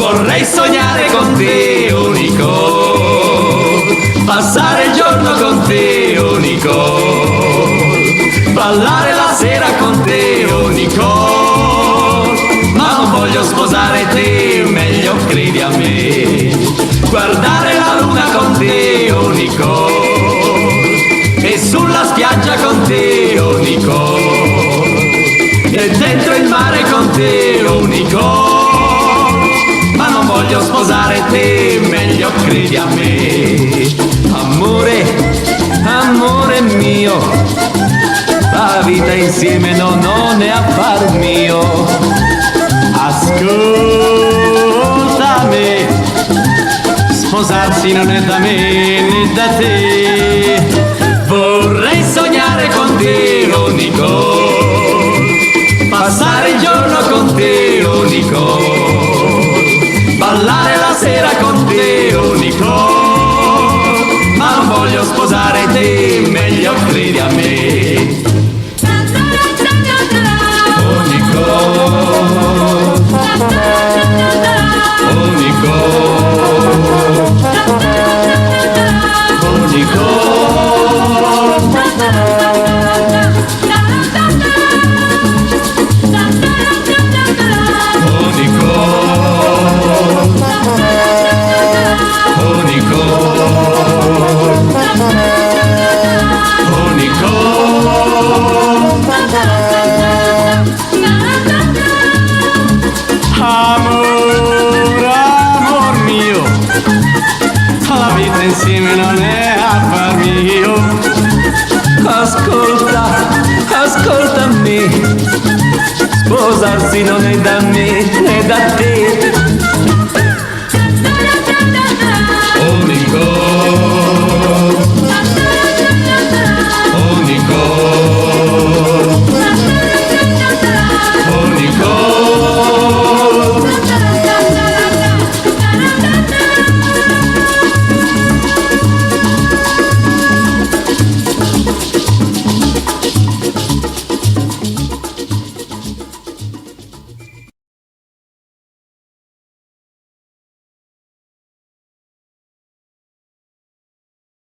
Vorrei sognare con te, oh Nicole, passare il giorno con te, oh Nicole, ballare la sera con te, oh Nicole, ma non voglio sposare te, meglio credi a me, guardare la luna con te, oh Nicole, e sulla spiaggia con te, oh Nicole, e dentro il mare con te, oh Nicole, ma non voglio sposare te, meglio credi a me. Amore, amore mio, la vita insieme non è affar mio. Ascolta me, sposarsi non è da me né da te. Vorrei sognare con te, oh Nicole, passare il giorno con te, oh Nicole, ballare la sera con te, oh Nicole, ma non voglio sposare te, meglio credi a me. Oh Nicole, oh Nicole, oh Nicole, insieme non è affar mio. Ascolta, ascoltami, sposarsi non è da me né da te.